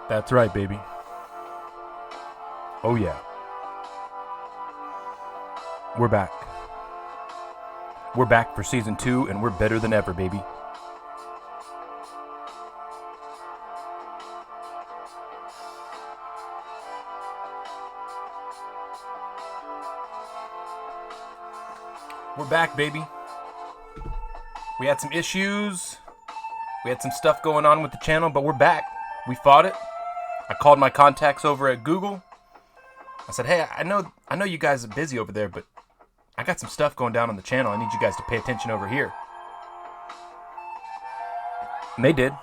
That's right, baby. Oh, yeah. We're back. We're back for season 2, and we're better than ever, baby. We're back, baby. We had some issues. We had some stuff going on with the channel, but we're back. We fought it. I called my contacts over at Google. I said, hey, I know you guys are busy over there, but I got some stuff going down on the channel. I need you guys to pay attention over here. And they did.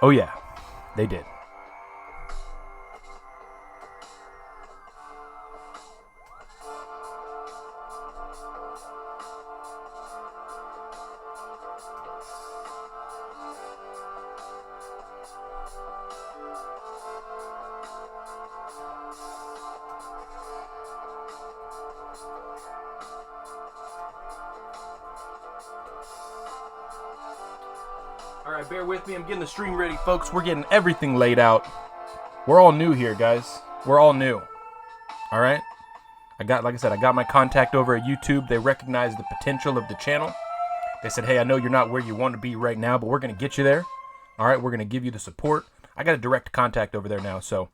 Oh yeah, they did. Alright, bear with me. I'm getting the stream ready, folks. We're getting everything laid out. We're all new here, guys. We're all new. Alright? Like I said, I got my contact over at YouTube. They recognize the potential of the channel. They said, hey, I know you're not where you want to be right now, but we're going to get you there. Alright, we're going to give you the support. I got a direct contact over there now, so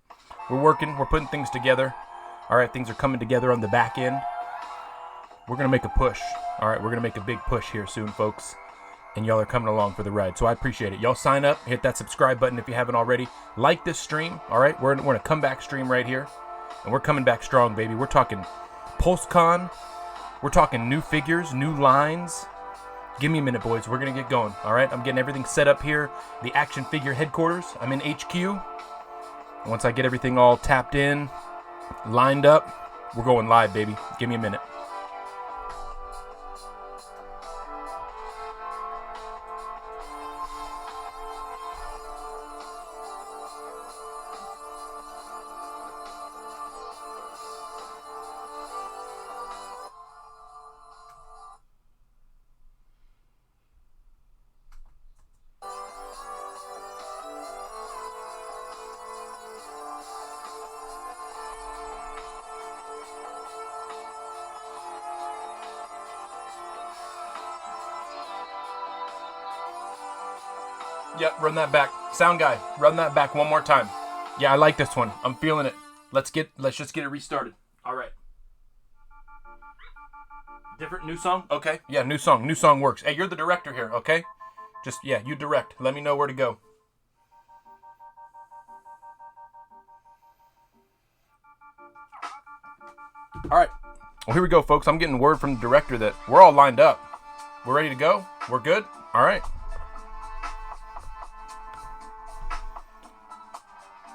we're working. We're putting things together. Alright, things are coming together on the back end. We're going to make a push. Alright, we're going to make a big push here soon, folks. And y'all are coming along for the ride, so I appreciate it. Y'all sign up, hit that subscribe button if you haven't already. Like this stream, all right? We're in a comeback stream right here, and we're coming back strong, baby. We're talking Pulse Con. We're talking new figures, new lines. Give me a minute, boys. We're going to get going, all right? I'm getting everything set up here. The action figure headquarters. I'm in HQ. Once I get everything all tapped in, lined up, we're going live, baby. Give me a minute. Yep, run that back. Sound guy, run that back one more time. Yeah, I like this one. I'm feeling it. Let's just get it restarted. All right. Different new song? Okay. Yeah, new song. New song works. Hey, you're the director here, okay? Yeah, you direct. Let me know where to go. All right. Well, here we go, folks. I'm getting word from the director that we're all lined up. We're ready to go? We're good? All right.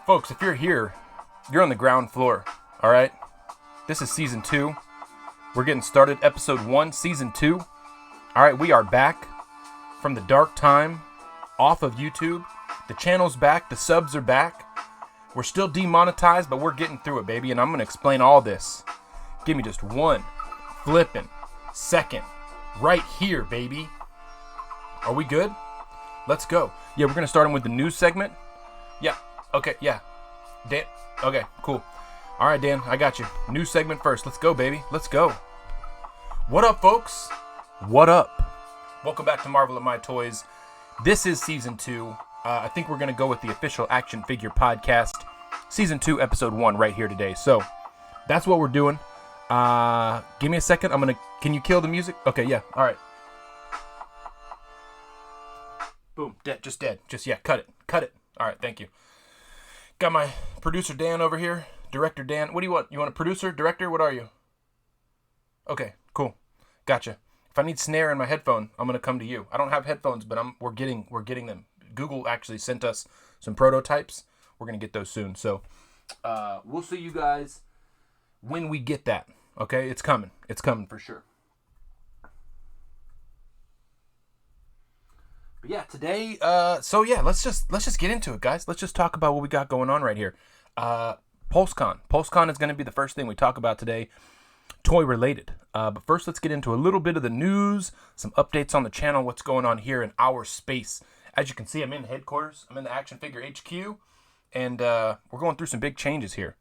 Folks, if you're here, you're on the ground floor, all right? This is season 2. We're getting started, episode 1, season 2. All right, we are back from the dark time off of YouTube. The channel's back. The subs are back. We're still demonetized, but we're getting through it, baby, and I'm going to explain all this. Give me just one flipping second right here, baby. Are we good? Let's go. Yeah, we're going to start with the news segment. Yeah. Okay, yeah. Dan, okay, cool. All right, Dan, I got you. New segment first. Let's go, baby. Let's go. What up, folks? What up? Welcome back to Marvel at My Toys. This is season 2. I think we're going to go with the official action figure podcast. Season 2, episode 1 right here today. So, that's what we're doing. Give me a second. Can you kill the music? Okay, yeah. All right. Boom. Dead. Just dead. Yeah, cut it. Cut it. All right, thank you. Got my producer Dan over here, director Dan. What do you want? You want a producer, director? What are you? Okay, cool. Gotcha. If I need snare in my headphone, I'm gonna come to you. I don't have headphones, but we're getting them. Google actually sent us some prototypes. We're gonna get those soon. So we'll see you guys when we get that. Okay, it's coming. It's coming for sure. But yeah, today, let's just get into it, guys. Let's just talk about what we got going on right here. Pulse Con. Pulse Con is going to be the first thing we talk about today, toy related. But first, let's get into a little bit of the news, some updates on the channel, what's going on here in our space As you can see, I'm in headquarters. I'm in the Action Figure HQ, and we're going through some big changes here.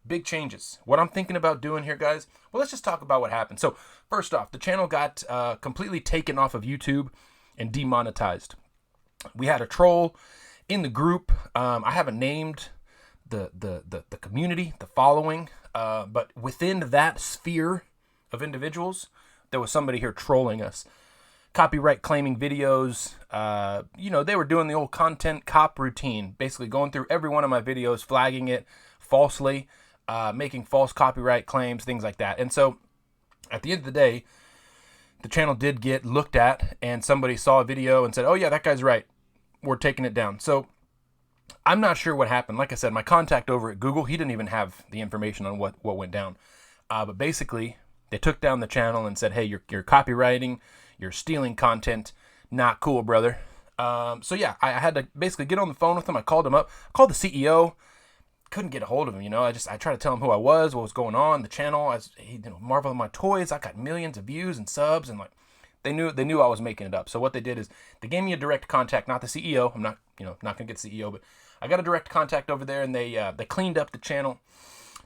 Big changes. What I'm thinking about doing here, guys, well, let's just talk about what happened. So, first off, the channel got completely taken off of YouTube and demonetized. We had a troll in the group. I haven't named the community, the following, but within that sphere of individuals, there was somebody here trolling us. Copyright claiming videos. They were doing the old content cop routine, basically going through every one of my videos, flagging it falsely, making false copyright claims, things like that. And so at the end of the day, the channel did get looked at, and somebody saw a video and said, oh yeah, that guy's right, we're taking it down. So I'm not sure what happened. Like I said, my contact over at Google, he didn't even have the information on what went down. But basically, they took down the channel and said, hey, you're copywriting, you're stealing content, not cool, brother. So yeah, I had to basically get on the phone with him. I called him up, called the CEO, couldn't get a hold of him. I tried to tell him who I was, what was going on, the channel. He marveled at my toys. I got millions of views and subs, and like they knew I was making it up. So what they did is they gave me a direct contact, not the CEO. I'm not gonna get CEO, but I got a direct contact over there, and they cleaned up the channel.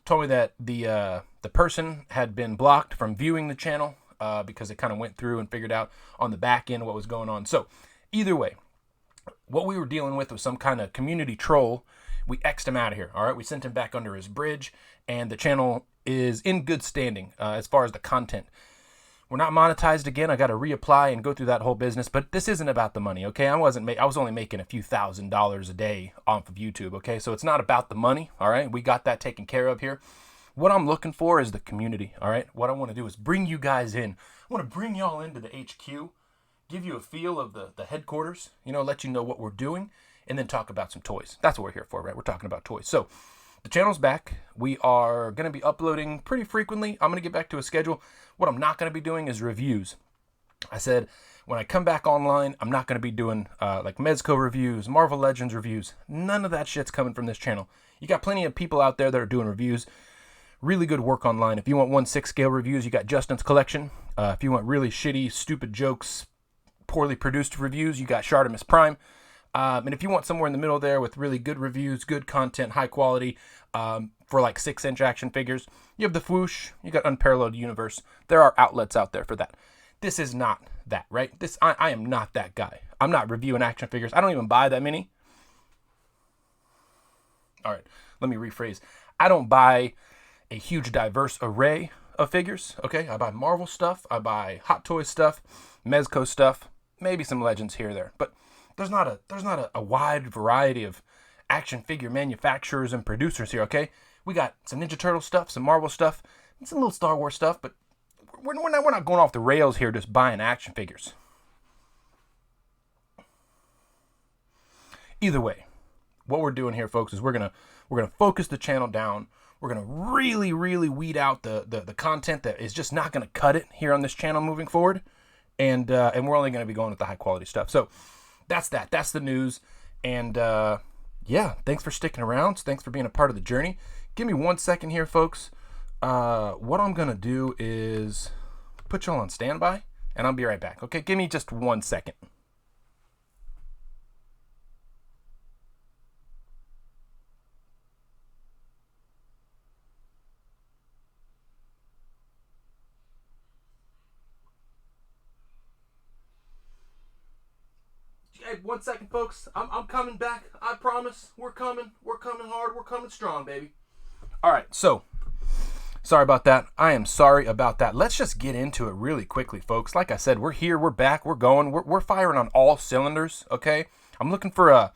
Told me that the person had been blocked from viewing the channel because they kind of went through and figured out on the back end what was going on. So either way, what we were dealing with was some kind of community troll. We X'd him out of here. All right, we sent him back under his bridge, and the channel is in good standing as far as the content. We're not monetized again. I got to reapply and go through that whole business, but this isn't about the money, okay? I was only making a few $1,000s a day off of YouTube, okay? So it's not about the money, all right? We got that taken care of here. What I'm looking for is the community, all right? What I want to do is bring you guys in. I want to bring y'all into the HQ, give you a feel of the headquarters, let you know what we're doing, and then talk about some toys. That's what we're here for, right? We're talking about toys. So the channel's back. We are going to be uploading pretty frequently. I'm going to get back to a schedule. What I'm not going to be doing is reviews. I said when I come back online, I'm not going to be doing like Mezco reviews, Marvel Legends reviews. None of that shit's coming from this channel. You got plenty of people out there that are doing reviews. Really good work online. If you want 1/6 scale reviews, you got Justin's Collection. If you want really shitty, stupid jokes, poorly produced reviews, you got Shartimus Prime. And if you want somewhere in the middle there with really good reviews, good content, high quality, for like 6-inch action figures, you have the Fwoosh, you got Unparalleled Universe. There are outlets out there for that. This is not that, right? I am not that guy. I'm not reviewing action figures. I don't even buy that many. All right, let me rephrase. I don't buy a huge diverse array of figures, okay? I buy Marvel stuff, I buy Hot Toys stuff, Mezco stuff, maybe some Legends here or there, but there's not a wide variety of action figure manufacturers and producers here, okay? We got some Ninja Turtle stuff, some Marvel stuff, and some little Star Wars stuff, but we're not going off the rails here just buying action figures. Either way, what we're doing here, folks, is we're gonna focus the channel down. We're gonna really, really weed out the content that is just not gonna cut it here on this channel moving forward, and we're only gonna be going with the high quality stuff. So that's that. That's the news. And yeah, thanks for sticking around. Thanks for being a part of the journey. Give me 1 second here, folks. What I'm gonna do is put y'all on standby, and I'll be right back. Okay, give me just 1 second. Hey, 1 second, folks. I'm coming back. I promise. We're coming. We're coming hard. We're coming strong, baby. All right, so sorry about that. I am sorry about that. Let's just get into it really quickly, folks. Like I said, we're here. We're back. We're going. We're firing on all cylinders, okay? I'm looking for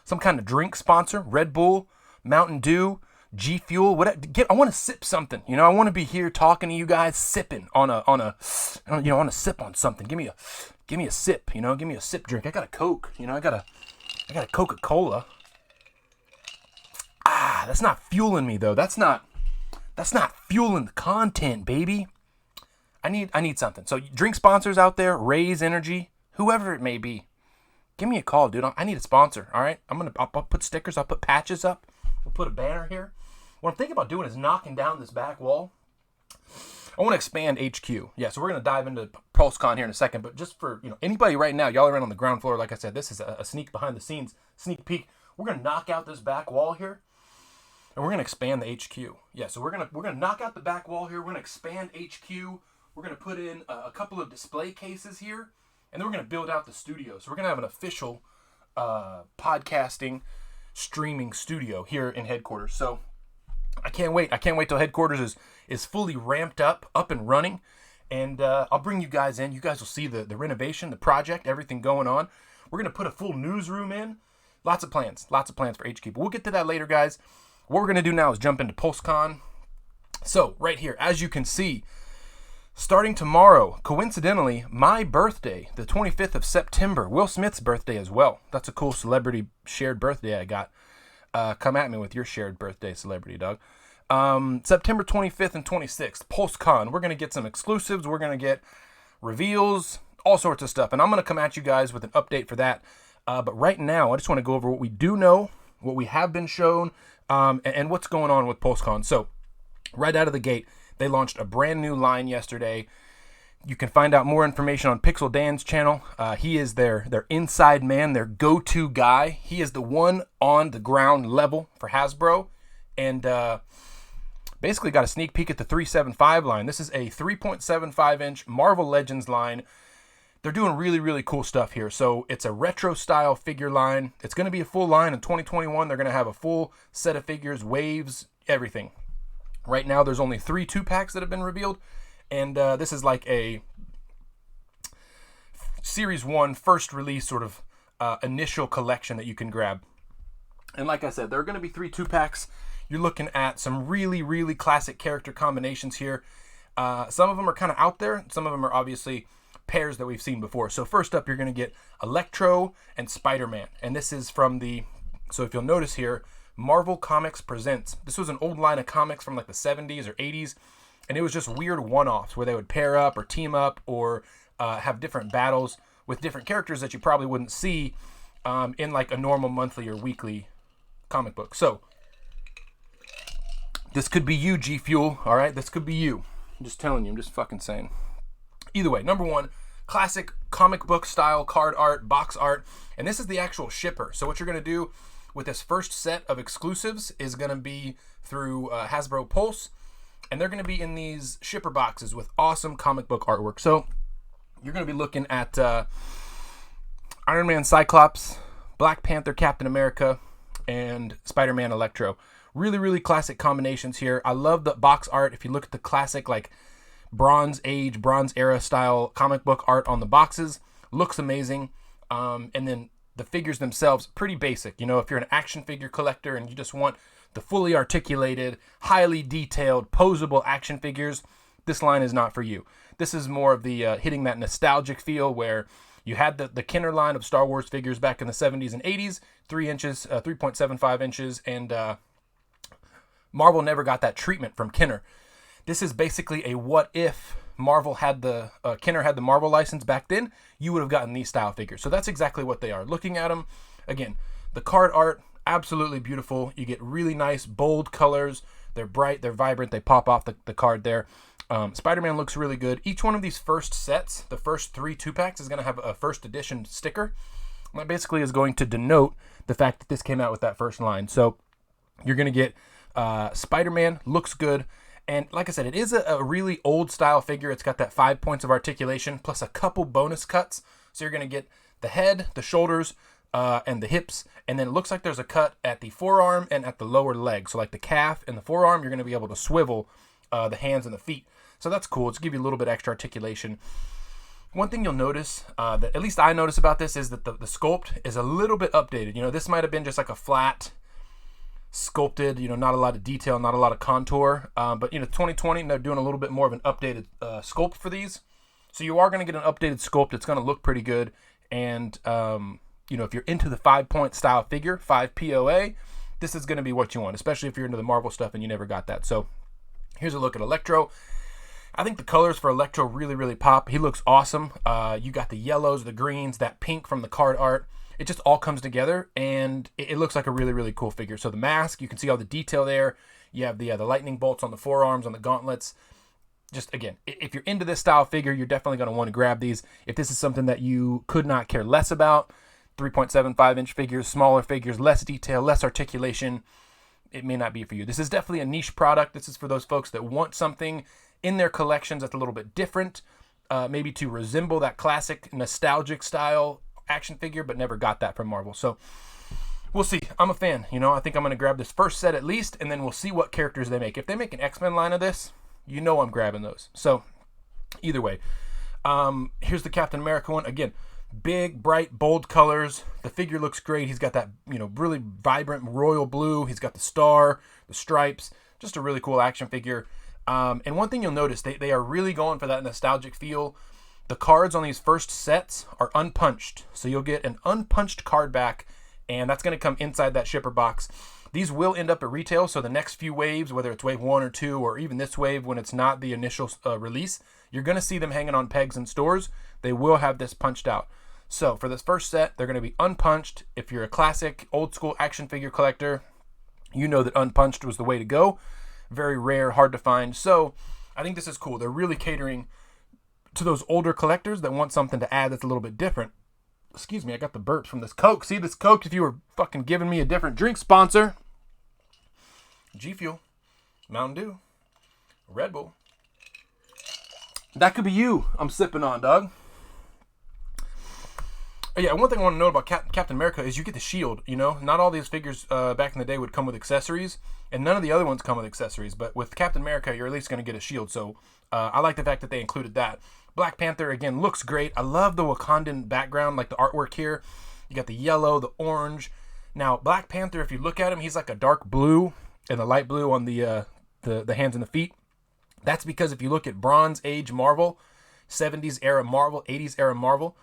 some kind of drink sponsor. Red Bull, Mountain Dew, G Fuel. Whatever. I want to sip something. I want to be here talking to you guys, sipping on a sip on something. Give me a sip, give me a sip drink. I got a Coke, I got a Coca-Cola. That's not fueling me though. That's not fueling the content, baby. I need something. So drink sponsors out there, Raise Energy, whoever it may be, give me a call, dude. I need a sponsor. All right. I'll put stickers, I'll put patches up, we'll put a banner here. What I'm thinking about doing is knocking down this back wall. I want to expand HQ. Yeah, so we're going to dive into Pulse Con here in a second, but just for, anybody right now, y'all around on the ground floor, like I said, this is a sneak behind the scenes, sneak peek. We're going to knock out this back wall here, and we're going to expand the HQ. Yeah, so we're gonna knock out the back wall here. We're going to expand HQ. We're going to put in a couple of display cases here, and then we're going to build out the studio. So we're going to have an official podcasting, streaming studio here in headquarters. So I can't wait. I can't wait till headquarters is fully ramped up and running. And I'll bring you guys in. You guys will see the renovation, the project, everything going on. We're going to put a full newsroom in. Lots of plans for HQ. But we'll get to that later, guys. What we're going to do now is jump into PulseCon. So right here, as you can see, starting tomorrow, coincidentally, my birthday, the 25th of September, Will Smith's birthday as well. That's a cool celebrity shared birthday I got. Come at me with your shared birthday celebrity, dog. September 25th and 26th, PulseCon. We're going to get some exclusives. We're going to get reveals, all sorts of stuff. And I'm going to come at you guys with an update for that. But right now, I just want to go over what we do know, what we have been shown, and what's going on with PulseCon. So right out of the gate, they launched a brand new line yesterday. You can find out more information on Pixel Dan's channel. He is their inside man, their go-to guy. He is the one on the ground level for Hasbro. And basically got a sneak peek at the 375 line. This is a 3.75-inch Marvel Legends line. They're doing really, really cool stuff here. So it's a retro-style figure line. It's going to be a full line in 2021. They're going to have a full set of figures, waves, everything. Right now, there's only 3 2-packs that have been revealed. And this is like a Series 1 first release sort of initial collection that you can grab. And like I said, there are going to be 3 2-packs. You're looking at some really, really classic character combinations here. Some of them are kind of out there. Some of them are obviously pairs that we've seen before. So first up, you're going to get Electro and Spider-Man. And this is from so if you'll notice here, Marvel Comics Presents. This was an old line of comics from like the 70s or 80s. And it was just weird one-offs where they would pair up or team up or have different battles with different characters that you probably wouldn't see in like a normal monthly or weekly comic book. So this could be you, G Fuel. All right, this could be you. I'm just telling you. I'm just fucking saying. Either way, number one, classic comic book style card art, box art, and this is the actual shipper. So what you're going to do with this first set of exclusives is going to be through Hasbro Pulse, and they're going to be in these shipper boxes with awesome comic book artwork. So you're going to be looking at Iron Man, Cyclops, Black Panther, Captain America, and Spider-Man, Electro. Really, really classic combinations here. I love the box art. If you look at the classic, like, Bronze Age, Bronze Era style comic book art on the boxes, looks amazing. And then the figures themselves, pretty basic. You know, if you're an action figure collector and you just want the fully articulated, highly detailed, posable action figures, this line is not for you. This is more of the hitting that nostalgic feel where you had the Kenner line of Star Wars figures back in the 70s and 80s, 3 inches, 3.75 inches, and Marvel never got that treatment from Kenner. This is basically a what if Marvel had Kenner had the Marvel license back then, you would have gotten these style figures. So that's exactly what they are. Looking at them, again, the card art, absolutely beautiful. You get really nice, bold colors. They're bright, they're vibrant, they pop off the card there. Spider-Man looks really good. Each one of these first sets, the first 3 2-packs, is going to have a first edition sticker. And that basically is going to denote the fact that this came out with that first line. So you're going to get Spider-Man, looks good. And like I said, it is a really old style figure. It's got that 5 points of articulation plus a couple bonus cuts. So you're going to get the head, the shoulders, and the hips. And then it looks like there's a cut at the forearm and at the lower leg. So like the calf and the forearm, you're going to be able to swivel the hands and the feet. So that's cool. It's give you a little bit extra articulation. One thing you'll notice, that at least I notice about this, is that the sculpt is a little bit updated. You know, this might have been just like a flat sculpted, you know, not a lot of detail, not a lot of contour. But, you know, 2020, they're doing a little bit more of an updated sculpt for these. So you are going to get an updated sculpt. It's going to look pretty good. And, you know, if you're into the 5-point style figure, 5 POA, this is going to be what you want, especially if you're into the Marvel stuff and you never got that. So here's a look at Electro. I think the colors for Electro really, really pop. He looks awesome. You got the yellows, the greens, that pink from the card art. It just all comes together, and it looks like a really, really cool figure. So the mask, you can see all the detail there. You have the lightning bolts on the forearms, on the gauntlets. just again, if you're into this style figure, you're definitely going to want to grab these. If this is something that you could not care less about, 3.75 inch figures, smaller figures, less detail, less articulation, it may not be for you. This is definitely a niche product. This is for those folks that want something in their collections that's a little bit different, maybe to resemble that classic nostalgic style action figure, but never got that from Marvel. So we'll see. I'm a fan. I think I'm going to grab this first set at least, and then we'll see what characters they make. If they make an X-Men line of this, I'm grabbing those. So either way, here's the Captain America one. Again, big, bright, bold colors. The figure looks great. He's got that, really vibrant royal blue. He's got the star, the stripes. Just a really cool action figure. And one thing you'll notice, they are really going for that nostalgic feel. The cards on these first sets are unpunched. So you'll get an unpunched card back, and that's going to come inside that shipper box. These will end up at retail, so the next few waves, whether it's wave 1 or 2, or even this wave when it's not the initial release, you're going to see them hanging on pegs in stores. They will have this punched out. So for this first set, they're going to be unpunched. If you're a classic, old-school action figure collector, you know that unpunched was the way to go. Very rare, hard to find. So I think this is cool. They're really catering to those older collectors that want something to add that's a little bit different. Excuse me, I got the burps from this Coke. See, this Coke, if you were fucking giving me a different drink sponsor. G Fuel, Mountain Dew, Red Bull. That could be you I'm sipping on, dog. Yeah, one thing I want to know about Captain America is you get the shield, Not all these figures back in the day would come with accessories, and none of the other ones come with accessories. But with Captain America, you're at least going to get a shield. So I like the fact that they included that. Black Panther, again, looks great. I love the Wakandan background, like the artwork here. You got the yellow, the orange. Now, Black Panther, if you look at him, he's like a dark blue and the light blue on the hands and the feet. That's because if you look at Bronze Age Marvel, 70s era Marvel, 80s era Marvel,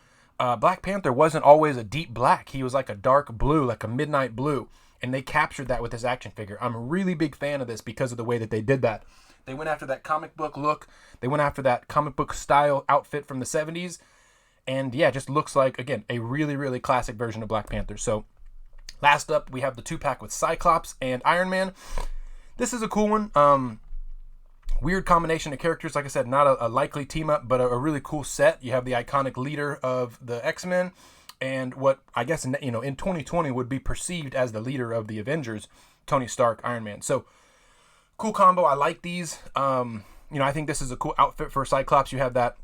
Black Panther wasn't always a deep black. He was like a dark blue, like a midnight blue. And they captured that with this action figure. I'm a really big fan of this because of the way that they did that. They went after that comic book look. They went after that comic book style outfit from the 70s. And yeah, it just looks like, again, a really, really classic version of Black Panther. So last up, we have the 2-pack with Cyclops and Iron Man. This is a cool one. Weird combination of characters. Like I said, not a likely team up, but a really cool set. You have the iconic leader of the X-Men and what I guess in 2020 would be perceived as the leader of the Avengers, Tony Stark, Iron Man. So cool combo. I like these. I think this is a cool outfit for Cyclops. You have that.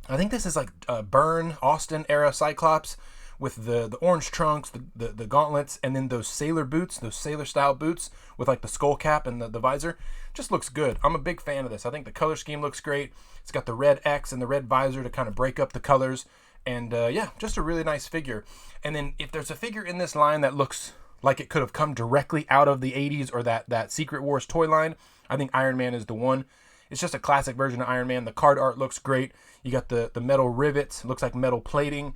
I think this is like Byrne, Austin era Cyclops with the orange trunks, the gauntlets, and then those sailor boots, those sailor style boots with like the skull cap and the visor. Just looks good. I'm a big fan of this. I think the color scheme looks great. It's got the red X and the red visor to kind of break up the colors. And yeah, just a really nice figure. And then if there's a figure in this line that looks like it could have come directly out of the 80s or that Secret Wars toy line, I think Iron Man is the one. It's just a classic version of Iron Man. The card art looks great. You got the metal rivets. It looks like metal plating.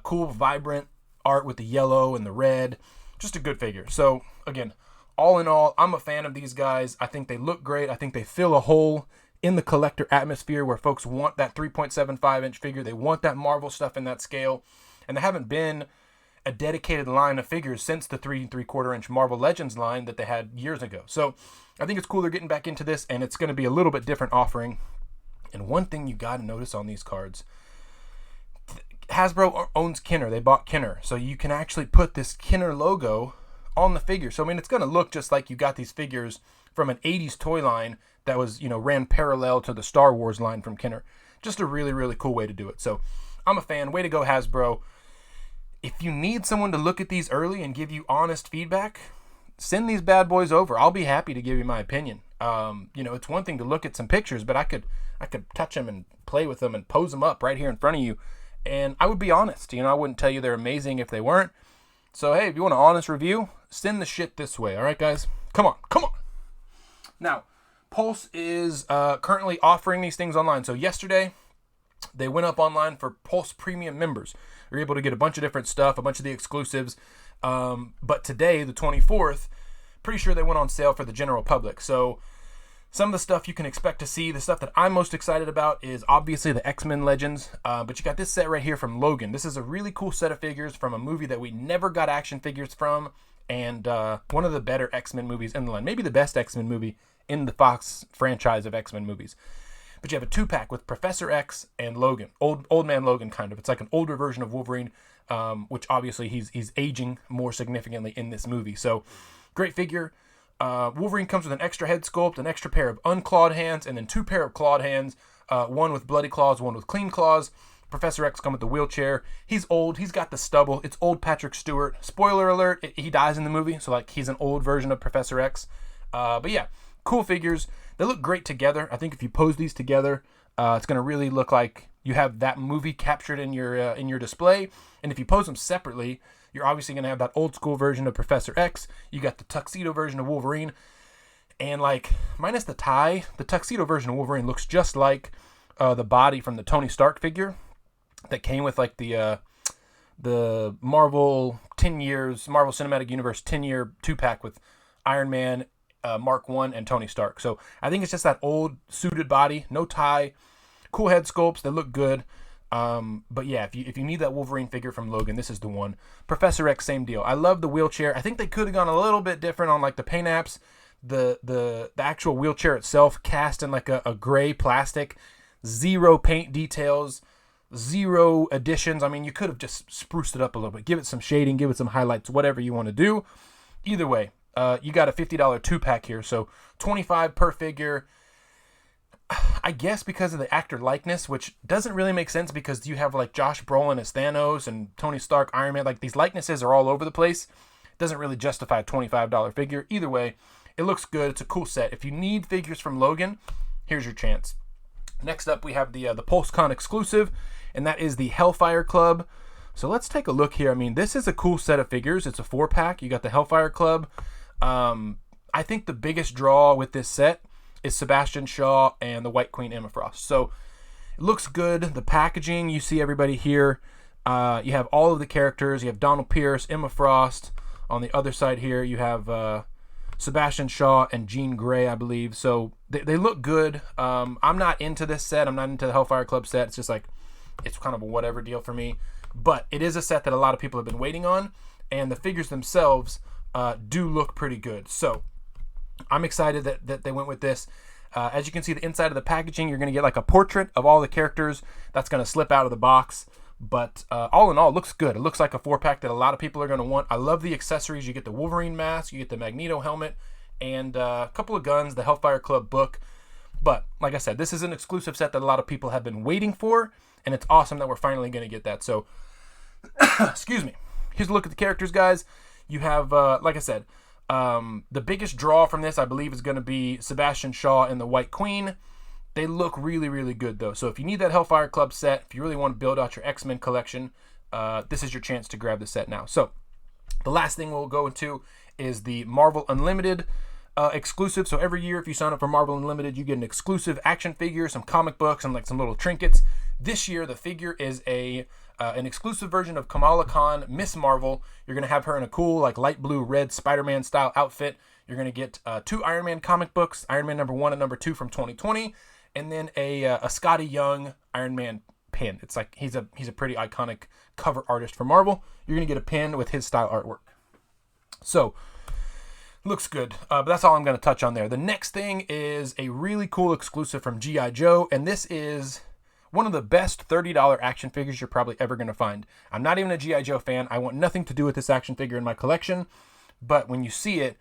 Cool, vibrant art with the yellow and the red. Just a good figure. So, again, all in all, I'm a fan of these guys. I think they look great. I think they fill a hole in the collector atmosphere where folks want that 3.75 inch figure. They want that Marvel stuff in that scale. And there haven't been a dedicated line of figures since the 3 3/4 inch Marvel Legends line that they had years ago. So I think it's cool they're getting back into this, and it's going to be a little bit different offering. And one thing you got to notice on these cards, Hasbro owns Kenner. They bought Kenner. So you can actually put this Kenner logo on the figure. So, I mean, it's going to look just like you got these figures from an 80s toy line that was, ran parallel to the Star Wars line from Kenner. Just a really, really cool way to do it. So I'm a fan. Way to go, Hasbro. If you need someone to look at these early and give you honest feedback, send these bad boys over. I'll be happy to give you my opinion. It's one thing to look at some pictures, but I could touch them and play with them and pose them up right here in front of you. And I would be honest. I wouldn't tell you they're amazing if they weren't. So, hey, if you want an honest review, send the shit this way. All right, guys? Come on. Now, Pulse is currently offering these things online. So yesterday, they went up online for Pulse Premium members. You're able to get a bunch of different stuff, a bunch of the exclusives. But today, the 24th, pretty sure they went on sale for the general public. So some of the stuff you can expect to see, the stuff that I'm most excited about is obviously the X-Men Legends. But you got this set right here from Logan. This is a really cool set of figures from a movie that we never got action figures from. And one of the better X-Men movies in the line. Maybe the best X-Men movie in the Fox franchise of X-Men movies. But you have a 2-pack with Professor X and Logan, old man Logan kind of. It's like an older version of Wolverine, which obviously he's aging more significantly in this movie. So great figure. Wolverine comes with an extra head sculpt, an extra pair of unclawed hands, and then 2 pair of clawed hands, one with bloody claws, one with clean claws. Professor X comes with the wheelchair. He's old. He's got the stubble. It's old Patrick Stewart. Spoiler alert, he dies in the movie, so like he's an old version of Professor X. But yeah, cool figures. They look great together. I think if you pose these together, it's going to really look like you have that movie captured in your display. And if you pose them separately, you're obviously going to have that old school version of Professor X. You got the tuxedo version of Wolverine. And like, minus the tie, the tuxedo version of Wolverine looks just like the body from the Tony Stark figure that came with like the Marvel Cinematic Universe 10-year 2-pack with Iron Man, Mark 1, and Tony Stark. So I think it's just that old suited body, no tie, cool head sculpts. They look good. But yeah, if you need that Wolverine figure from Logan, this is the one. Professor X, same deal. I love the wheelchair. I think they could have gone a little bit different on like the paint apps. The actual wheelchair itself cast in like a gray plastic, 0 paint details, 0 additions. I mean, you could have just spruced it up a little bit, give it some shading, give it some highlights, whatever you want to do. Either way, you got a $50 2-pack here, so $25 per figure. I guess because of the actor likeness, which doesn't really make sense because you have like Josh Brolin as Thanos and Tony Stark, Iron Man. Like these likenesses are all over the place. Doesn't really justify a $25 figure. Either way, it looks good. It's a cool set. If you need figures from Logan, here's your chance. Next up, we have the Pulse Con exclusive, and that is the Hellfire Club. So let's take a look here. I mean, this is a cool set of figures. It's a 4-pack. You got the Hellfire Club. I think the biggest draw with this set is Sebastian Shaw and the White Queen Emma Frost. So it looks good. The packaging, you see everybody here. You have all of the characters. You have Donald Pierce, Emma Frost. On the other side here, you have Sebastian Shaw and Jean Grey, I believe. So they look good. I'm not into this set. I'm not into the Hellfire Club set. It's just like, it's kind of a whatever deal for me. But it is a set that a lot of people have been waiting on. And the figures themselves do look pretty good. So I'm excited that they went with this. As you can see, the inside of the packaging, you're going to get like a portrait of all the characters that's going to slip out of the box. But all in all, it looks good. It looks like a 4-pack that a lot of people are going to want. I love the accessories. You get the Wolverine mask, you get the Magneto helmet, and a couple of guns, the Hellfire Club book. But like I said, this is an exclusive set that a lot of people have been waiting for, and it's awesome that we're finally going to get that. So, excuse me. Here's a look at the characters, guys. You have, like I said, the biggest draw from this, I believe, is going to be Sebastian Shaw and the White Queen. They look really, really good, though. So if you need that Hellfire Club set, if you really want to build out your X-Men collection, this is your chance to grab the set now. So the last thing we'll go into is the Marvel Unlimited exclusive. So every year, if you sign up for Marvel Unlimited, you get an exclusive action figure, some comic books, and like some little trinkets. This year, the figure is an exclusive version of Kamala Khan, Miss Marvel. You're going to have her in a cool, like light blue, red Spider-Man style outfit. You're going to get 2 Iron Man comic books, Iron Man number 1 and number 2 from 2020. And then a Scotty Young Iron Man pin. It's like he's a pretty iconic cover artist for Marvel. You're gonna get a pin with his style artwork. So looks good. But that's all I'm gonna touch on there. The next thing is a really cool exclusive from G.I. Joe, and this is one of the best $30 action figures you're probably ever gonna find. I'm not even a G.I. Joe fan. I want nothing to do with this action figure in my collection. But when you see it,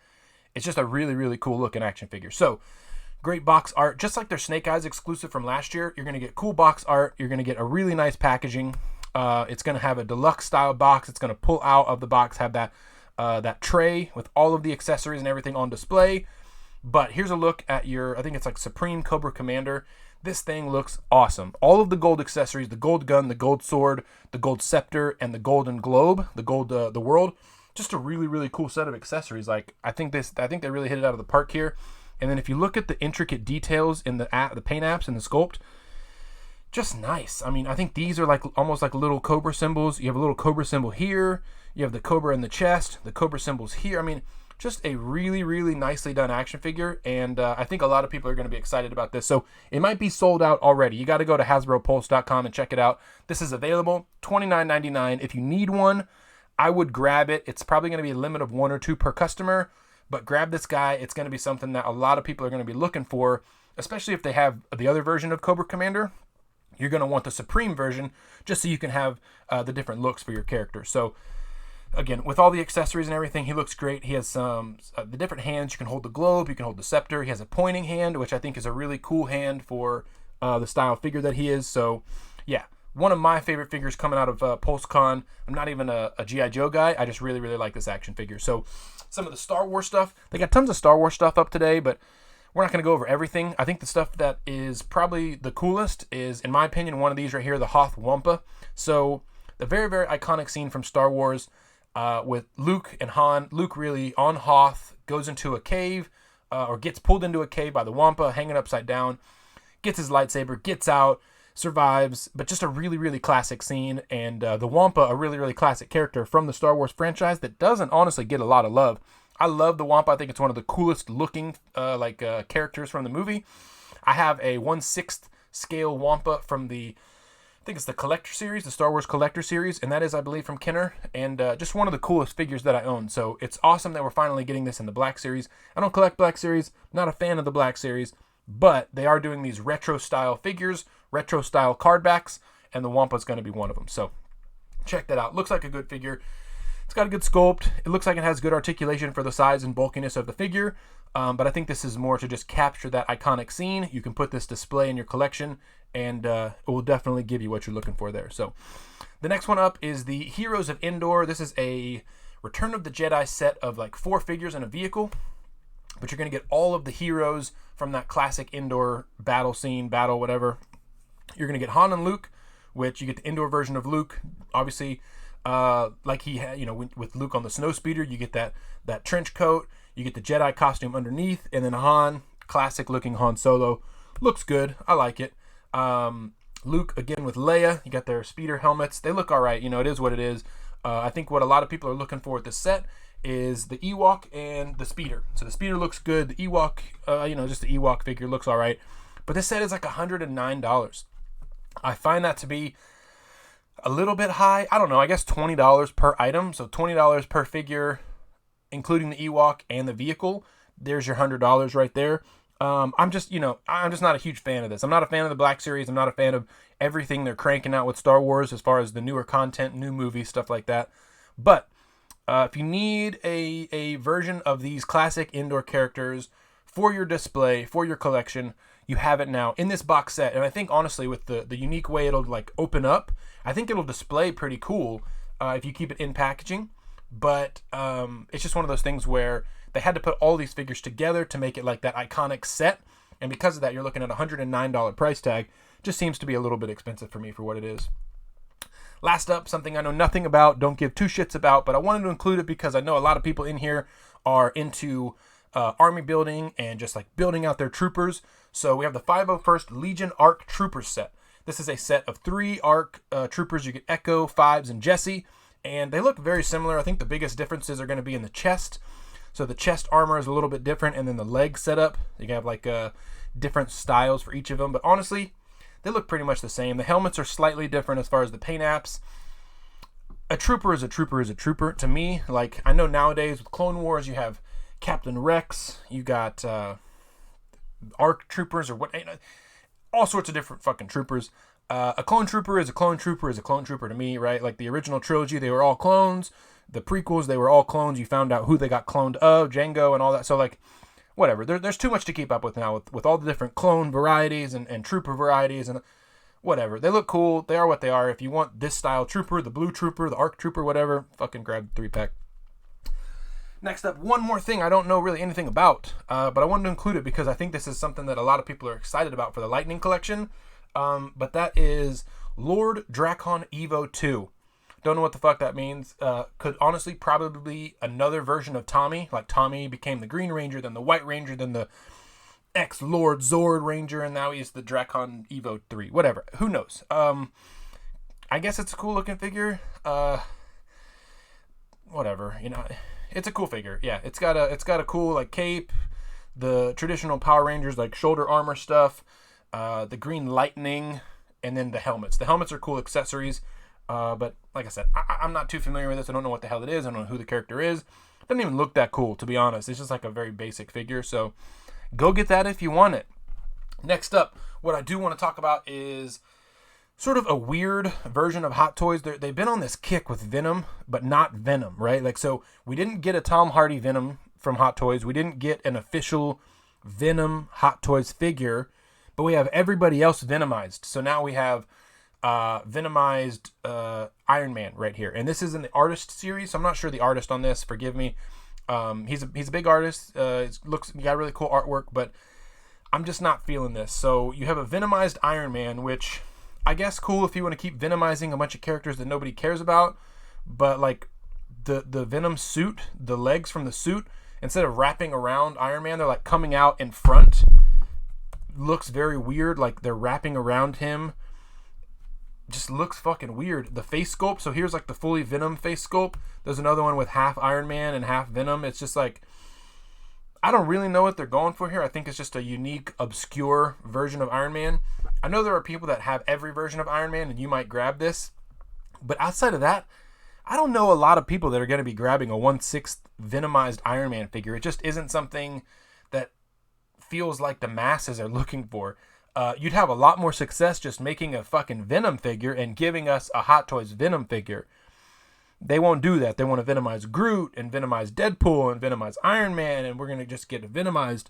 it's just a really, really cool looking action figure. So great box art, just like their Snake Eyes exclusive from last year. You're going to get cool box art. You're going to get a really nice packaging. It's going to have a deluxe style box. It's going to pull out of the box, have that tray with all of the accessories and everything on display. But here's a look at your, I think it's like Supreme Cobra Commander. This thing looks awesome. All of the gold accessories, the gold gun, the gold sword, the gold scepter, and the golden globe, the world. Just a really, really cool set of accessories. Like I think they really hit it out of the park here. And then if you look at the intricate details in the paint apps and the sculpt, just nice. I mean, I think these are like almost like little Cobra symbols. You have a little Cobra symbol here. You have the Cobra in the chest, the Cobra symbols here. I mean, just a really, really nicely done action figure. And I think a lot of people are going to be excited about this. So it might be sold out already. You got to go to HasbroPulse.com and check it out. This is available, $29.99. If you need one, I would grab it. It's probably going to be a limit of 1 or 2 per customer. But grab this guy. It's going to be something that a lot of people are going to be looking for. especially if they have the other version of Cobra Commander, you're going to want the Supreme version just so you can have the different looks for your character. So again, with all the accessories and everything, he looks great. He has some the different hands. You can hold the globe, you can hold the scepter. He has a pointing hand, which I think is a really cool hand for the style figure that he is. So yeah, one of my favorite figures coming out of Pulse Con. I'm not even a G.I. Joe guy. I just really, really like this action figure. So some of the Star Wars stuff, they got tons of Star Wars stuff up today, but we're not going to go over everything. I think the stuff that is probably the coolest is, in my opinion, one of these right here, the Hoth Wampa. So the very, very iconic scene from Star Wars with Luke and Han. Luke really on Hoth goes into a cave or gets pulled into a cave by the Wampa, hanging upside down, gets his lightsaber, gets out, survives, but just a really, really classic scene. And the Wampa, a really, really classic character from the Star Wars franchise that doesn't honestly get a lot of love. I love the Wampa. I think it's one of the coolest looking characters from the movie. I have a 1/6 scale Wampa from I think it's the Collector Series, the Star Wars Collector Series, and that is, I believe, from Kenner, and just one of the coolest figures that I own. So it's awesome that we're finally getting this in the Black Series. I don't collect Black Series, not a fan of the Black Series, but they are doing these retro-style figures, retro-style card backs, and the Wampa's going to be one of them. So check that out. Looks like a good figure. It's got a good sculpt. It looks like it has good articulation for the size and bulkiness of the figure, but I think this is more to just capture that iconic scene. You can put this display in your collection, and it will definitely give you what you're looking for there. So the next one up is the Heroes of Endor. This is a Return of the Jedi set of like 4 figures in a vehicle, but you're going to get all of the heroes from that classic Endor battle scene, battle, whatever. You're going to get Han and Luke, which you get the Endor version of Luke, obviously. Like he had, with Luke on the snowspeeder, you get that trench coat, you get the Jedi costume underneath, and then Han, classic looking Han Solo, looks good. I like it. Luke again with Leia, you got their speeder helmets. They look all right. It is what it is. I think what a lot of people are looking for with this set is the Ewok and the speeder. So the speeder looks good. The Ewok, just the Ewok figure looks all right. But this set is like $109. I find that to be a little bit high. I don't know, I guess $20 per item. So $20 per figure, including the Ewok and the vehicle. There's your $100 right there. I'm just not a huge fan of this. I'm not a fan of the Black Series. I'm not a fan of everything they're cranking out with Star Wars as far as the newer content, new movies, stuff like that. But if you need a version of these classic Endor characters for your display, for your collection, you have it now in this box set. And I think, honestly, with the unique way it'll like open up, I think it'll display pretty cool if you keep it in packaging. But it's just one of those things where they had to put all these figures together to make it like that iconic set. And because of that, you're looking at a $109 price tag. Just seems to be a little bit expensive for me for what it is. Last up, something I know nothing about, don't give 2 shits about, but I wanted to include it because I know a lot of people in here are into army building and just like building out their troopers. So we have the 501st Legion Arc Troopers set. This is a set of 3 Arc troopers. You get Echo, Fives, and Jesse, and they look very similar. I think the biggest differences are going to be in the chest. So the chest armor is a little bit different, and then the leg setup, you can have like different styles for each of them. But honestly, they look pretty much the same. The helmets are slightly different as far as the paint apps. A trooper is a trooper is a trooper to me. Like, I know nowadays with Clone Wars, you have Captain Rex, you got ARC troopers, or what, all sorts of different fucking troopers. A clone trooper is a clone trooper is a clone trooper to me, right? Like the original trilogy, they were all clones. The prequels, they were all clones. You found out who they got cloned of, Jango and all that. So like, whatever. There's too much to keep up with now with all the different clone varieties and trooper varieties and whatever. They look cool. They are what they are. If you want this style trooper, the blue trooper, the ARC trooper, whatever, fucking grab the 3-pack. Next up, one more thing I don't know really anything about, but I wanted to include it because I think this is something that a lot of people are excited about for the Lightning Collection. But that is Lord Drakon Evo 2. Don't know what the fuck that means. Could honestly probably be another version of Tommy. Like Tommy became the Green Ranger, then the White Ranger, then the ex-Lord Zord Ranger, and now he's the Drakon Evo 3. Whatever. Who knows? I guess it's a cool looking figure. Whatever. It's a cool figure. Yeah, it's got a cool like cape, the traditional Power Rangers like shoulder armor stuff, the green lightning, and then the helmets. The helmets are cool accessories. But like I said, I'm not too familiar with this. I don't know what the hell it is. I don't know who the character is. It doesn't even look that cool, to be honest. It's just like a very basic figure. So go get that if you want it. Next up, what I do want to talk about is sort of a weird version of Hot Toys. They've been on this kick with Venom, but not Venom, right? Like, so we didn't get a Tom Hardy Venom from Hot Toys. We didn't get an official Venom Hot Toys figure, but we have everybody else Venomized. So now we have Venomized Iron Man right here. And this is in the artist series, so I'm not sure the artist on this. Forgive me. He's a big artist. He got really cool artwork, but I'm just not feeling this. So you have a Venomized Iron Man, which I guess cool if you want to keep Venomizing a bunch of characters that nobody cares about, but like the Venom suit, the legs from the suit, instead of wrapping around Iron Man, they're like coming out in front. Looks very weird, like they're wrapping around him. Just looks fucking weird. The face sculpt, so here's like the fully Venom face sculpt. There's another one with half Iron Man and half Venom. It's just like, I don't really know what they're going for here. I think it's just a unique, obscure version of Iron Man. I know there are people that have every version of Iron Man, and you might grab this. But outside of that, I don't know a lot of people that are going to be grabbing a 1/6 Venomized Iron Man figure. It just isn't something that feels like the masses are looking for. You'd have a lot more success just making a fucking Venom figure and giving us a Hot Toys Venom figure. They won't do that. They want to Venomize Groot and Venomize Deadpool and Venomize Iron Man, and we're going to just get Venomized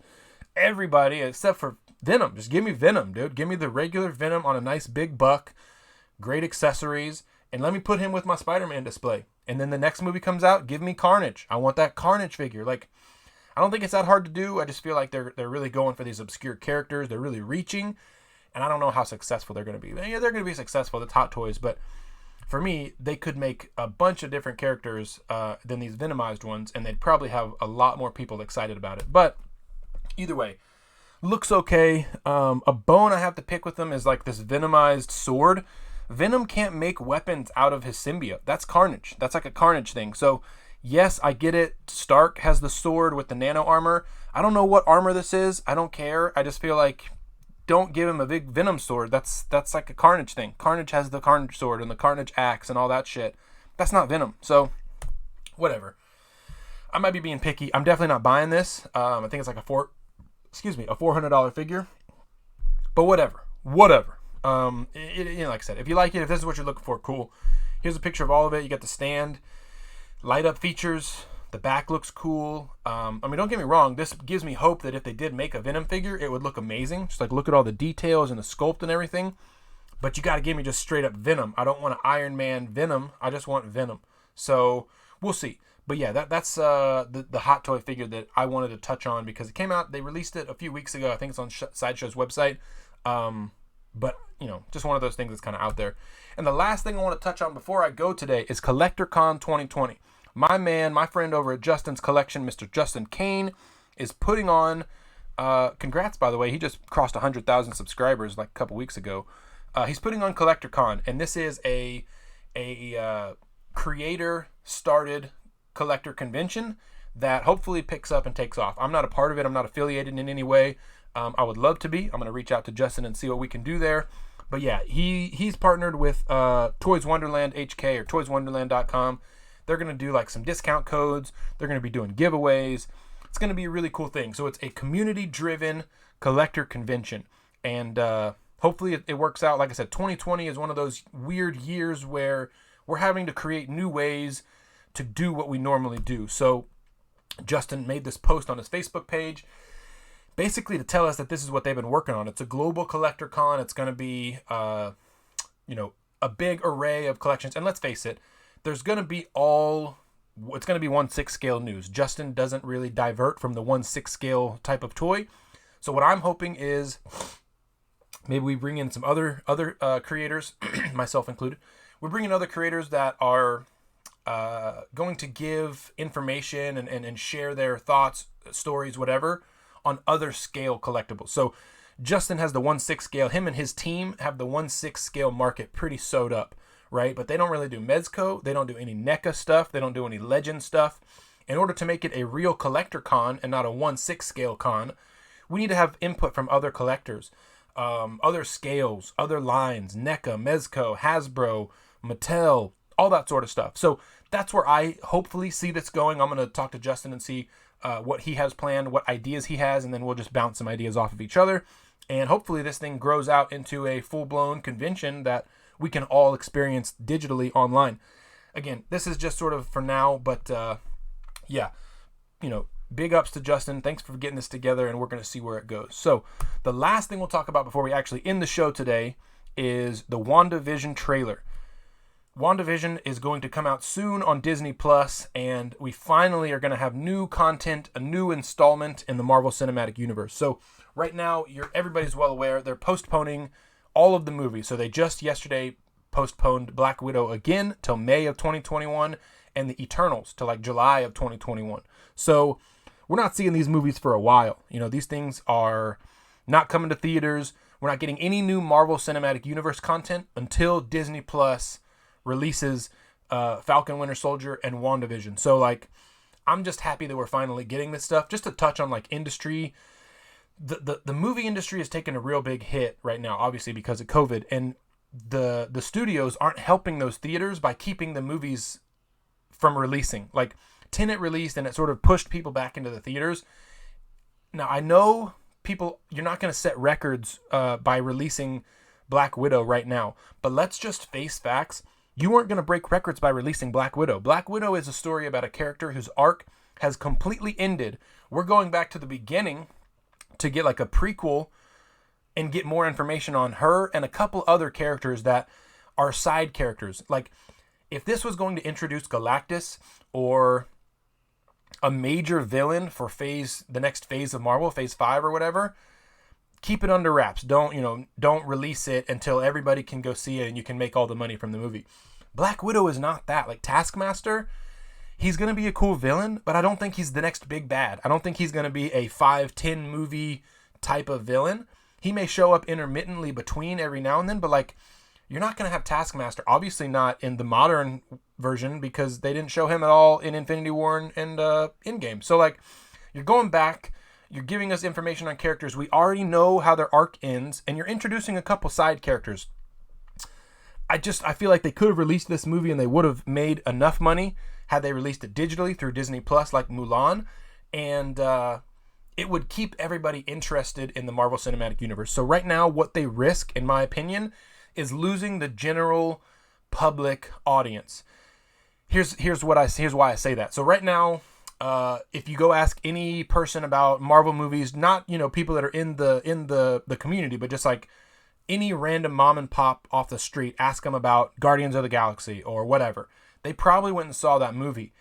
everybody except for Venom. Just give me Venom, dude. Give me the regular Venom on a nice big buck, great accessories, and let me put him with my Spider-Man display. And then the next movie comes out, give me Carnage. I want that Carnage figure. Like, I don't think it's that hard to do. I just feel like they're really going for these obscure characters. They're really reaching, and I don't know how successful they're going to be. Yeah, they're going to be successful. That's Hot Toys, but for me, they could make a bunch of different characters than these Venomized ones, and they'd probably have a lot more people excited about it. But either way, looks okay. A bone I have to pick with them is like this Venomized sword. Venom can't make weapons out of his symbiote. That's Carnage. That's like a Carnage thing. So yes, I get it. Stark has the sword with the nano armor. I don't know what armor this is. I don't care. I just feel like, don't give him a big Venom sword. That's like a Carnage thing. Carnage has the Carnage sword and the Carnage axe and all that shit. That's not Venom. So, whatever. I might be being picky. I'm definitely not buying this. I think it's like a $400 figure. But whatever. Like I said, if you like it, if this is what you're looking for, cool. Here's a picture of all of it. You got the stand, light up features. The back looks cool. Don't get me wrong. This gives me hope that if they did make a Venom figure, it would look amazing. Just like look at all the details and the sculpt and everything. But you got to give me just straight up Venom. I don't want an Iron Man Venom. I just want Venom. So we'll see. But yeah, that's the Hot Toy figure that I wanted to touch on because it came out. They released it a few weeks ago. I think it's on Sideshow's website. But just one of those things that's kind of out there. And the last thing I want to touch on before I go today is Collector Con 2020. My friend over at Justin's Collection, Mr. Justin Kane, is putting on, congrats by the way, he just crossed 100,000 subscribers like a couple weeks ago. He's putting on Collector Con, and this is a creator-started collector convention that hopefully picks up and takes off. I'm not a part of it. I'm not affiliated in any way. I would love to be. I'm going to reach out to Justin and see what we can do there. But yeah, he's partnered with Toys Wonderland HK or toyswonderland.com. They're going to do like some discount codes. They're going to be doing giveaways. It's going to be a really cool thing. So it's a community-driven collector convention. And hopefully it works out. Like I said, 2020 is one of those weird years where we're having to create new ways to do what we normally do. So Justin made this post on his Facebook page basically to tell us that this is what they've been working on. It's a global collector con. It's going to be, a big array of collections. And let's face it, there's going to be it's going to be 1/6 scale news. Justin doesn't really divert from the 1/6 scale type of toy. So what I'm hoping is maybe we bring in some other creators, myself included. We bring in other creators that are going to give information and share their thoughts, stories, whatever, on other scale collectibles. So Justin has the 1/6 scale. Him and his team have the 1/6 scale market pretty sewed up, right? But they don't really do Mezco. They don't do any NECA stuff. They don't do any Legend stuff. In order to make it a real collector con and not a 1/6 scale con, we need to have input from other collectors, other scales, other lines, NECA, Mezco, Hasbro, Mattel, all that sort of stuff. So that's where I hopefully see this going. I'm going to talk to Justin and see what he has planned, what ideas he has, and then we'll just bounce some ideas off of each other. And hopefully this thing grows out into a full-blown convention that we can all experience digitally online. Again, this is just sort of for now, but yeah, big ups to Justin. Thanks for getting this together, and we're going to see where it goes. So the last thing we'll talk about before we actually end the show today is the WandaVision trailer. WandaVision is going to come out soon on Disney Plus, and we finally are going to have new content, a new installment in the Marvel Cinematic Universe. So right now, everybody's well aware, they're postponing all of the movies. So they just yesterday postponed Black Widow again till May of 2021, and the Eternals to like July of 2021. So we're not seeing these movies for a while. These things are not coming to theaters. We're not getting any new Marvel Cinematic Universe content until Disney Plus releases Falcon Winter Soldier and WandaVision. So like, I'm just happy that we're finally getting this stuff. Just to touch on like industry, the movie industry is taking a real big hit right now, obviously because of COVID, and the studios aren't helping those theaters by keeping the movies from releasing. Like Tenet released and it sort of pushed people back into the theaters. Now I know you're not going to set records by releasing Black Widow right now, but let's just face facts. You aren't going to break records by releasing Black Widow. Black Widow is a story about a character whose arc has completely ended. We're going back to the beginning to get like a prequel and get more information on her and a couple other characters that are side characters. Like, if this was going to introduce Galactus or a major villain for the next phase of Marvel, phase 5 or whatever, keep it under wraps. Don't release it until everybody can go see it and you can make all the money from the movie. Black Widow is not that. Like Taskmaster, he's going to be a cool villain, but I don't think he's the next big bad. I don't think he's going to be a 5-10 movie type of villain. He may show up intermittently between every now and then, but like, you're not going to have Taskmaster, obviously not in the modern version because they didn't show him at all in Infinity War and Endgame. So like, you're going back, you're giving us information on characters. We already know how their arc ends, and you're introducing a couple side characters. I feel like they could have released this movie and they would have made enough money had they released it digitally through Disney Plus like Mulan, and it would keep everybody interested in the Marvel Cinematic Universe. So right now, what they risk, in my opinion, is losing the general public audience. Here's why I say that. So right now, if you go ask any person about Marvel movies, not people that are in the community, but just like any random mom and pop off the street, ask them about Guardians of the Galaxy or whatever. They probably went and saw that movie,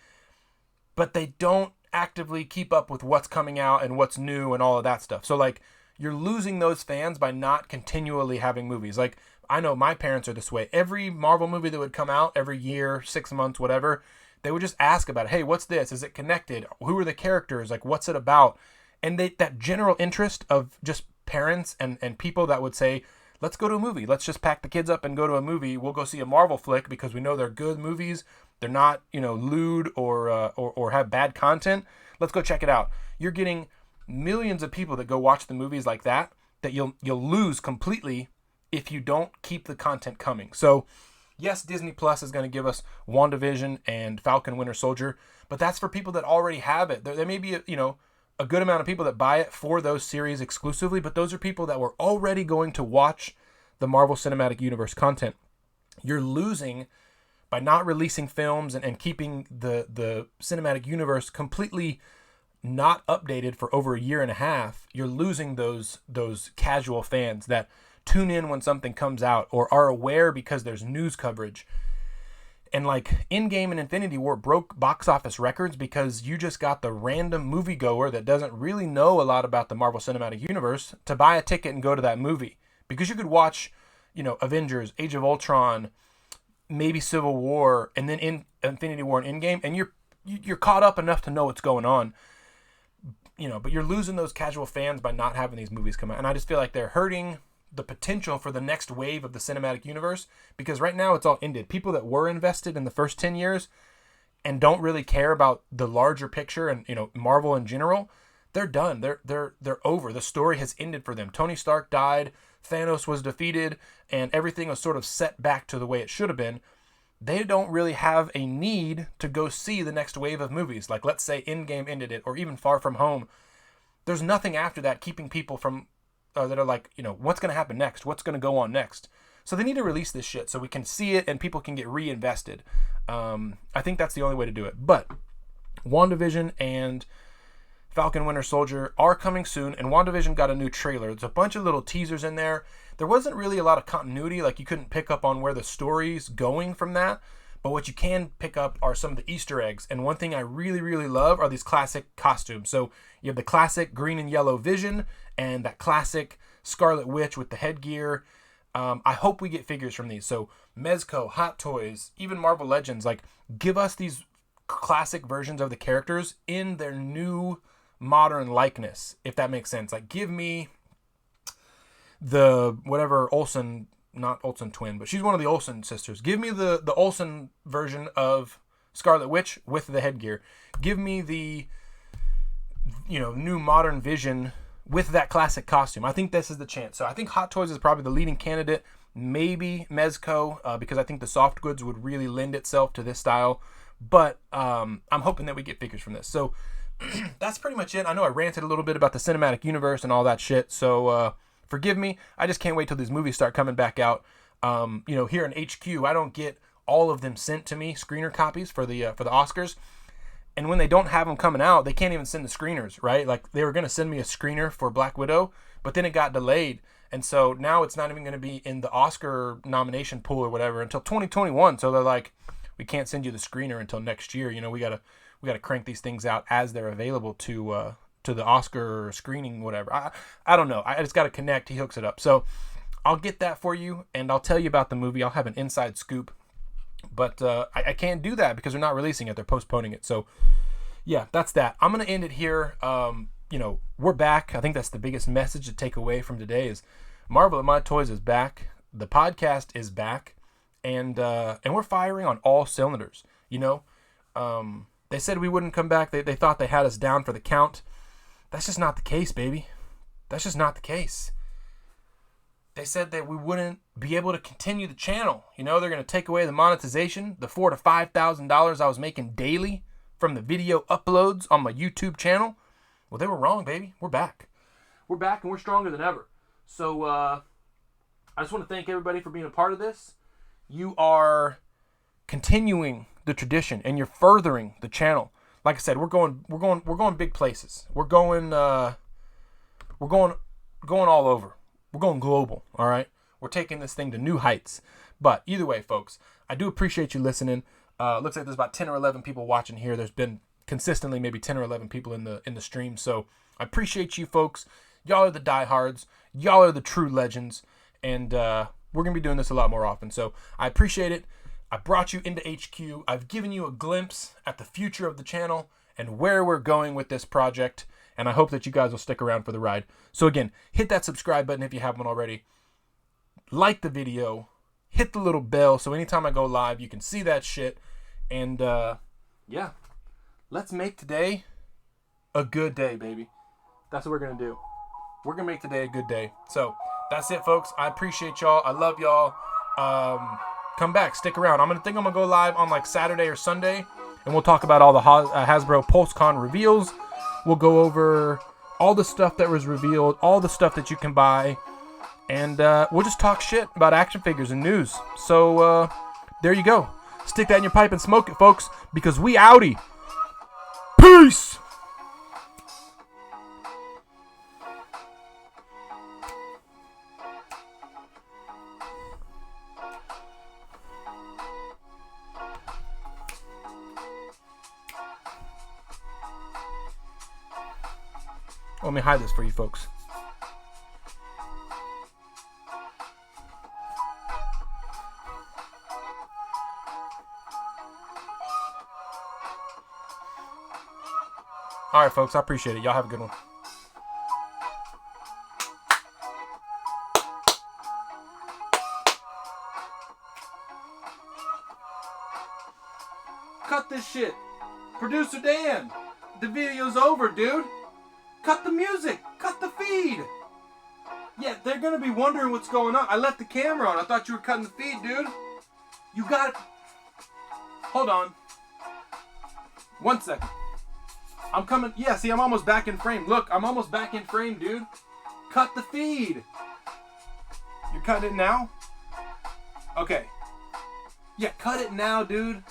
but they don't actively keep up with what's coming out and what's new and all of that stuff. So like, you're losing those fans by not continually having movies. Like, I know my parents are this way. Every Marvel movie that would come out every year, 6 months, whatever, they would just ask about it. Hey, what's this? Is it connected? Who are the characters? Like, what's it about? And that general interest of just parents and people that would say, let's go to a movie. Let's just pack the kids up and go to a movie. We'll go see a Marvel flick because we know they're good movies. They're not, lewd or have bad content. Let's go check it out. You're getting millions of people that go watch the movies like that you'll lose completely if you don't keep the content coming. So yes, Disney Plus is going to give us WandaVision and Falcon Winter Soldier, but that's for people that already have it. There may be a good amount of people that buy it for those series exclusively, but those are people that were already going to watch the Marvel Cinematic Universe content. You're losing by not releasing films and keeping the cinematic universe completely not updated for over a year and a half. You're losing those casual fans that tune in when something comes out or are aware because there's news coverage. And like Endgame and Infinity War broke box office records because you just got the random moviegoer that doesn't really know a lot about the Marvel Cinematic Universe to buy a ticket and go to that movie. Because you could watch, Avengers, Age of Ultron, maybe Civil War, and then in Infinity War and Endgame, and you're caught up enough to know what's going on. But you're losing those casual fans by not having these movies come out. And I just feel like they're hurting the potential for the next wave of the cinematic universe, because right now it's all ended. People that were invested in the first 10 years and don't really care about the larger picture and Marvel in general, they're done. They're over. The story has ended for them. Tony Stark died, Thanos was defeated, and everything was sort of set back to the way it should have been. They don't really have a need to go see the next wave of movies. Like, let's say Endgame ended it, or even Far From Home. There's nothing after that keeping people from that are like, you know, what's going to happen next? What's going to go on next? So they need to release this shit so we can see it and people can get reinvested. I think that's the only way to do it. But WandaVision and Falcon Winter Soldier are coming soon, and WandaVision got a new trailer. There's a bunch of little teasers in there. There wasn't really a lot of continuity, like you couldn't pick up on where the story's going from that, but what you can pick up are some of the Easter eggs, and one thing I really, really love are these classic costumes. So you have the classic green and yellow Vision, and that classic Scarlet Witch with the headgear. I hope we get figures from these. So Mezco, Hot Toys, even Marvel Legends, like give us these classic versions of the characters in their new modern likeness, if that makes sense. Like give me the whatever Olsen, not Olsen twin, but she's one of the Olsen sisters. Give me the Olsen version of Scarlet Witch with the headgear. Give me the, you know, new modern Vision with that classic costume. I think this is the chance. So I think Hot Toys is probably the leading candidate. Maybe Mezco, because I think the soft goods would really lend itself to this style. But I'm hoping that we get figures from this. So that's pretty much it. I know I ranted a little bit about the cinematic universe and all that shit. So forgive me. I just can't wait till these movies start coming back out. You know, here in HQ, I don't get all of them sent to me, screener copies for the Oscars. And when they don't have them coming out, they can't even send the screeners, right? Like they were going to send me a screener for Black Widow, but then it got delayed. And so now it's not even going to be in the Oscar nomination pool or whatever until 2021. So they're like, we can't send you the screener until next year. You know, we gotta crank these things out as they're available to the Oscar screening, whatever. I don't know. I just got to connect. He hooks it up. So I'll get that for you, and I'll tell you about the movie. I'll have an inside scoop. But I can't do that because they're not releasing it. They're postponing it. So, yeah, that's that. I'm going to end it here. You know, we're back. I think that's the biggest message to take away from today is Marvel at My Toys is back. The podcast is back. And we're firing on all cylinders. You know, they said we wouldn't come back. They thought they had us down for the count. That's just not the case, baby. That's just not the case. They said that we wouldn't be able to continue the channel. You know, they're going to take away the monetization, the $4,000 to $5,000 I was making daily from the video uploads on my YouTube channel. Well, they were wrong, baby. We're back. We're back, and we're stronger than ever. So, I just want to thank everybody for being a part of this. You are continuing the tradition, and you're furthering the channel. Like I said, we're going big places. We're going all over. We're going global, all right? We're taking this thing to new heights. But either way, folks, I do appreciate you listening. Looks like there's about 10 or 11 people watching here. There's been consistently maybe 10 or 11 people in the stream. So I appreciate you folks. Y'all are the diehards. Y'all are the true legends. And we're going to be doing this a lot more often. So I appreciate it. I brought you into HQ. I've given you a glimpse at the future of the channel and where we're going with this project. And I hope that you guys will stick around for the ride. So again, hit that subscribe button if you haven't already. Like the video. Hit the little bell so anytime I go live, you can see that shit. And yeah, let's make today a good day, baby. That's what we're going to do. We're going to make today a good day. So that's it, folks. I appreciate y'all. I love y'all. Come back. Stick around. I'm going to go live on like Saturday or Sunday. And we'll talk about all the Hasbro Pulse Con reveals. We'll go over all the stuff that was revealed, all the stuff that you can buy, and we'll just talk shit about action figures and news. So there you go. Stick that in your pipe and smoke it, folks, because we outie. Peace! Let me hide this for you folks. All right, folks. I appreciate it. Y'all have a good one. Cut this shit. Producer Dan. The video's over, dude. Cut the music. Cut the feed. Yeah, they're going to be wondering what's going on. I left the camera on. I thought you were cutting the feed, dude. You got it. Hold on. 1 second. I'm coming. Yeah, see, I'm almost back in frame. Look, I'm almost back in frame, dude. Cut the feed. You're cutting it now? Okay. Yeah, cut it now, dude.